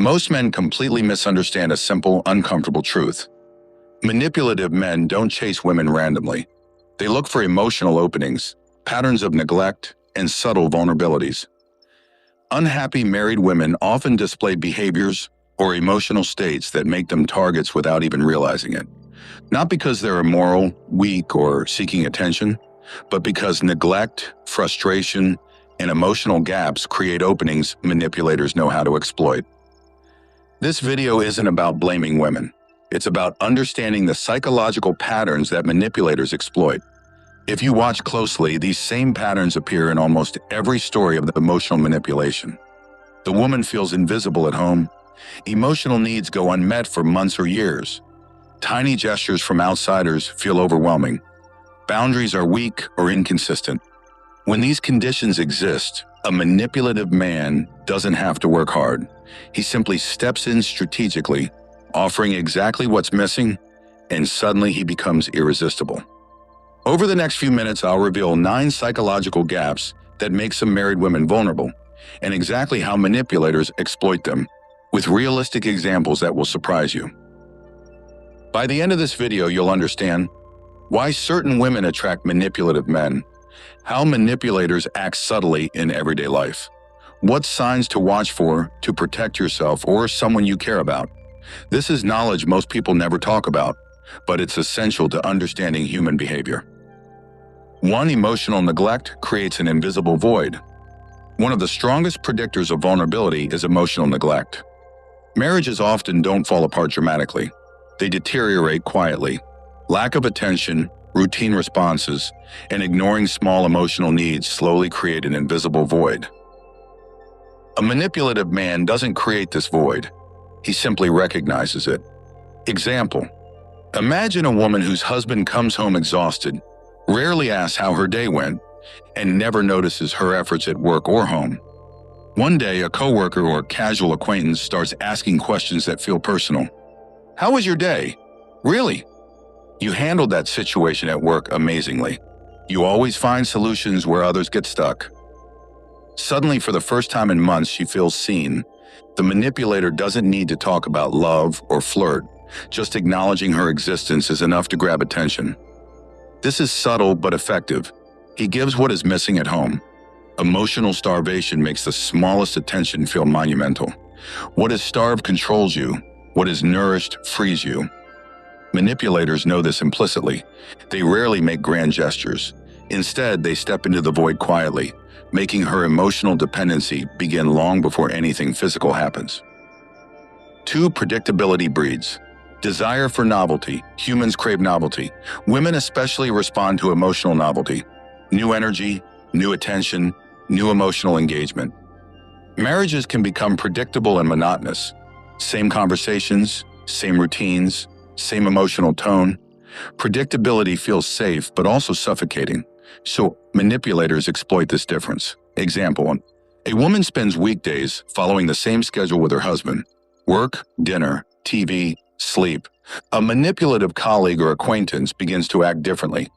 Most men completely misunderstand a simple, uncomfortable truth. Manipulative men don't chase women randomly. They look for emotional openings, patterns of neglect, and subtle vulnerabilities. Unhappy married women often display behaviors or emotional states that make them targets without even realizing it. Not because they're immoral, weak, or seeking attention, but because neglect, frustration, and emotional gaps create openings manipulators know how to exploit. This video isn't about blaming women. It's about understanding the psychological patterns that manipulators exploit. If you watch closely, these same patterns appear in almost every story of the emotional manipulation. The woman feels invisible at home. Emotional needs go unmet for months or years. Tiny gestures from outsiders feel overwhelming. Boundaries are weak or inconsistent. When these conditions exist, a manipulative man doesn't have to work hard. He simply steps in strategically, offering exactly what's missing, and suddenly he becomes irresistible. Over the next few minutes, I'll reveal 9 psychological gaps that make some married women vulnerable, and exactly how manipulators exploit them, with realistic examples that will surprise you. By the end of this video, you'll understand why certain women attract manipulative men, how manipulators act subtly in everyday life, what signs to watch for to protect yourself or someone you care about. This is knowledge most people never talk about, but it's essential to understanding human behavior. 1. Emotional neglect creates an invisible void. One of the strongest predictors of vulnerability is emotional neglect. Marriages often don't fall apart dramatically. They deteriorate quietly. Lack of attention, routine responses, and ignoring small emotional needs slowly create an invisible void. A manipulative man doesn't create this void. He simply recognizes it. Example: imagine a woman whose husband comes home exhausted, rarely asks how her day went, and never notices her efforts at work or home. One day, a coworker or casual acquaintance starts asking questions that feel personal. "How was your day?" "Really? You handled that situation at work amazingly. You always find solutions where others get stuck." Suddenly, for the first time in months, she feels seen. The manipulator doesn't need to talk about love or flirt. Just acknowledging her existence is enough to grab attention. This is subtle but effective. He gives what is missing at home. Emotional starvation makes the smallest attention feel monumental. What is starved controls you. What is nourished frees you. Manipulators know this implicitly. They rarely make grand gestures. Instead, they step into the void quietly, making her emotional dependency begin long before anything physical happens. 2. Predictability breeds desire for novelty. Humans crave novelty. Women especially respond to emotional novelty. New energy, new attention, new emotional engagement. Marriages can become predictable and monotonous. Same conversations, same routines, same emotional tone. Predictability feels safe but also suffocating, so manipulators exploit this difference. Example: a woman spends weekdays following the same schedule with her husband: work, dinner, TV, sleep. A manipulative colleague or acquaintance begins to act differently,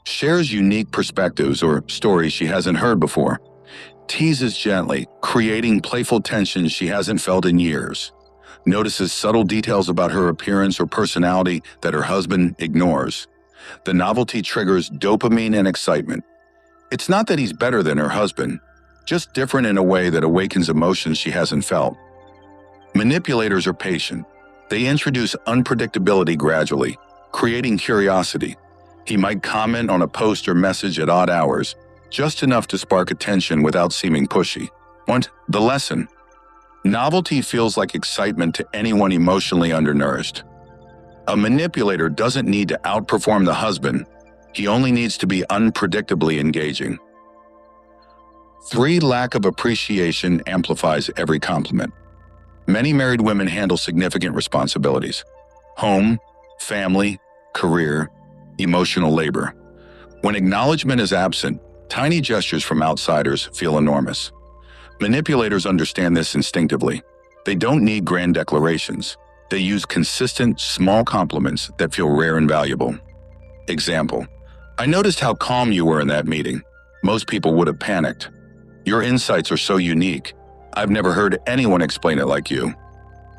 shares unique perspectives or stories she hasn't heard before, teases gently, creating playful tension she hasn't felt in years, notices subtle details about her appearance or personality that her husband ignores. The novelty triggers dopamine and excitement. It's not that he's better than her husband, just different in a way that awakens emotions she hasn't felt. Manipulators are patient. They introduce unpredictability gradually, creating curiosity. He might comment on a post or message at odd hours, just enough to spark attention without seeming pushy. The lesson: novelty feels like excitement to anyone emotionally undernourished. A manipulator doesn't need to outperform the husband. He only needs to be unpredictably engaging. 3. Lack of appreciation amplifies every compliment. Many married women handle significant responsibilities: home, family, career, emotional labor. When acknowledgement is absent, tiny gestures from outsiders feel enormous. Manipulators understand this instinctively. They don't need grand declarations. They use consistent, small compliments that feel rare and valuable. Example: "I noticed how calm you were in that meeting. Most people would have panicked. Your insights are so unique. I've never heard anyone explain it like you."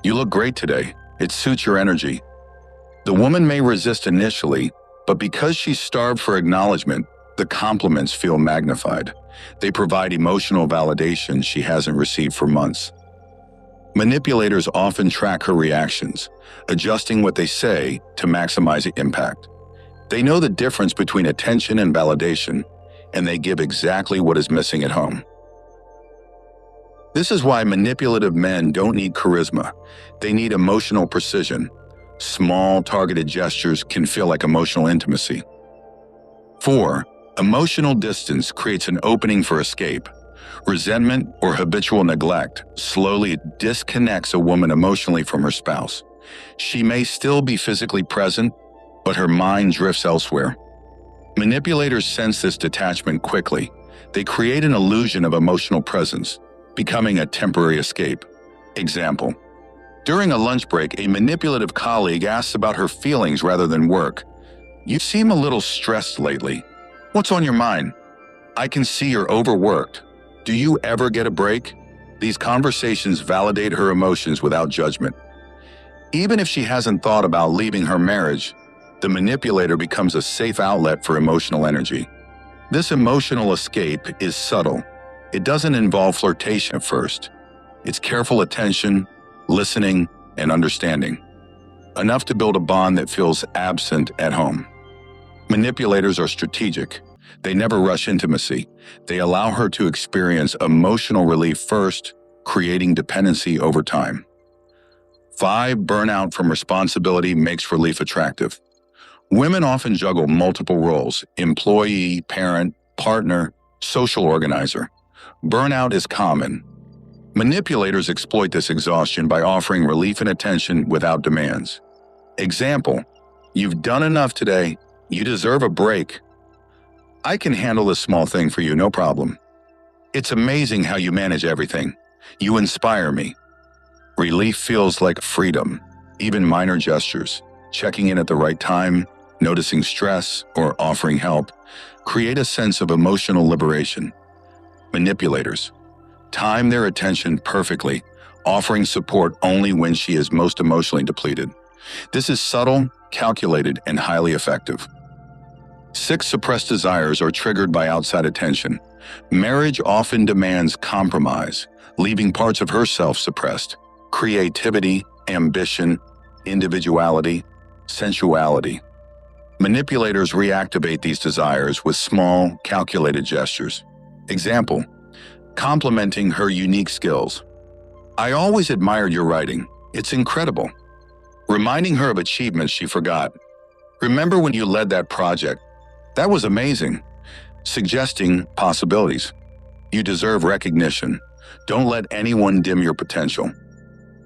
You look great today. It suits your energy. The woman may resist initially, but because she's starved for acknowledgement, the compliments feel magnified. They provide emotional validation she hasn't received for months. Manipulators often track her reactions, adjusting what they say to maximize impact. They know the difference between attention and validation, and they give exactly what is missing at home. This is why manipulative men don't need charisma. They need emotional precision. Small, targeted gestures can feel like emotional intimacy. 4. Emotional distance creates an opening for escape. Resentment or habitual neglect slowly disconnects a woman emotionally from her spouse. She may still be physically present, but her mind drifts elsewhere. Manipulators sense this detachment quickly. They create an illusion of emotional presence, becoming a temporary escape. Example: during a lunch break, a manipulative colleague asks about her feelings rather than work. "You seem a little stressed lately. What's on your mind? I can see you're overworked. Do you ever get a break?" These conversations validate her emotions without judgment. Even if she hasn't thought about leaving her marriage, the manipulator becomes a safe outlet for emotional energy. This emotional escape is subtle. It doesn't involve flirtation at first. It's careful attention, listening, and understanding, enough to build a bond that feels absent at home. Manipulators are strategic. They never rush intimacy. They allow her to experience emotional relief first, creating dependency over time. 5. Burnout from responsibility makes relief attractive. Women often juggle multiple roles: employee, parent, partner, social organizer. Burnout is common. Manipulators exploit this exhaustion by offering relief and attention without demands. Example: "You've done enough today. You deserve a break. I can handle this small thing for you, no problem. It's amazing how you manage everything. You inspire me." Relief feels like freedom. Even minor gestures, checking in at the right time, noticing stress, or offering help, create a sense of emotional liberation. Manipulators time their attention perfectly, offering support only when she is most emotionally depleted. This is subtle, calculated, and highly effective. 6. Suppressed desires are triggered by outside attention. Marriage often demands compromise, leaving parts of herself suppressed: creativity, ambition, individuality, sensuality. Manipulators reactivate these desires with small, calculated gestures. Example: complimenting her unique skills. "I always admired your writing. It's incredible." Reminding her of achievements she forgot. "Remember when you led that project? That was amazing." Suggesting possibilities. "You deserve recognition. Don't let anyone dim your potential."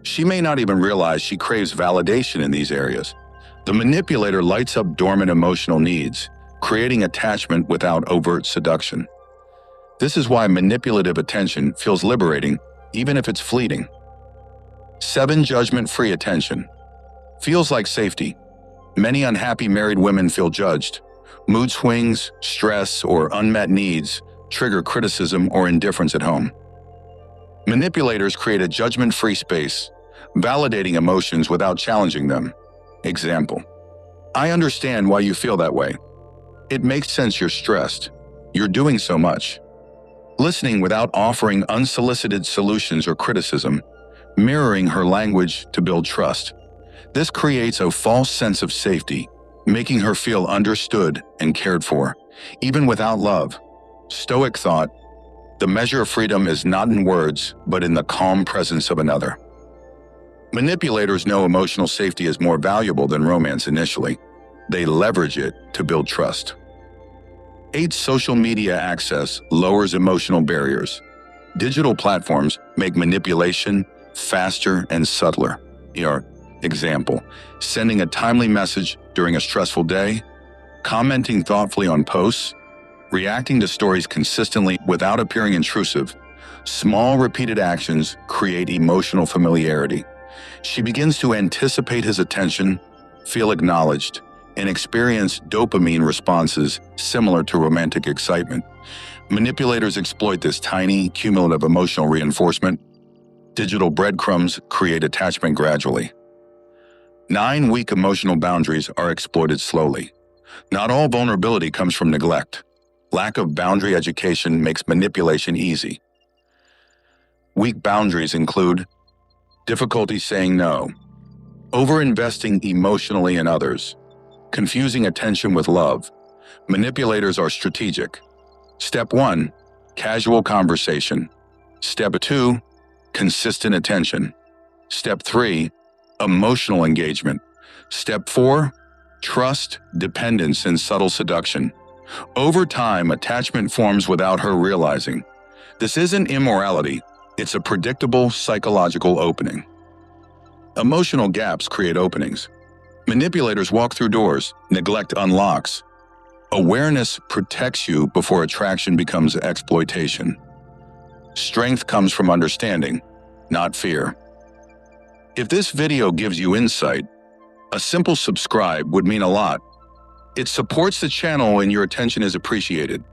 She may not even realize she craves validation in these areas. The manipulator lights up dormant emotional needs, creating attachment without overt seduction. This is why manipulative attention feels liberating, even if it's fleeting. 7. Judgment-free attention feels like safety. Many unhappy married women feel judged. Mood swings, stress, or unmet needs trigger criticism or indifference at home. Manipulators create a judgment-free space, validating emotions without challenging them. Example: "I understand why you feel that way. It makes sense you're stressed. You're doing so much." Listening without offering unsolicited solutions or criticism, mirroring her language to build trust. This creates a false sense of safety, making her feel understood and cared for, even without love. Stoic thought: the measure of freedom is not in words, but in the calm presence of another. Manipulators know emotional safety is more valuable than romance initially. They leverage it to build trust. 8. Social media access lowers emotional barriers. Digital platforms make manipulation faster and subtler. Example: sending a timely message during a stressful day, commenting thoughtfully on posts, reacting to stories consistently without appearing intrusive. Small, repeated actions create emotional familiarity. She begins to anticipate his attention, feel acknowledged, and experience dopamine responses similar to romantic excitement. Manipulators exploit this tiny, cumulative emotional reinforcement. Digital breadcrumbs create attachment gradually. 9 weak emotional boundaries are exploited slowly. Not all vulnerability comes from neglect. Lack of boundary education makes manipulation easy. Weak boundaries include difficulty saying no, over-investing emotionally in others, confusing attention with love. Manipulators are strategic. Step 1, casual conversation. Step 2, consistent attention. Step 3, emotional engagement. Step 4, trust, dependence, and subtle seduction. Over time, attachment forms without her realizing. This isn't immorality, it's a predictable psychological opening. Emotional gaps create openings. Manipulators walk through doors, neglect unlocks. Awareness protects you before attraction becomes exploitation. Strength comes from understanding, not fear. If this video gives you insight, a simple subscribe would mean a lot. It supports the channel and your attention is appreciated.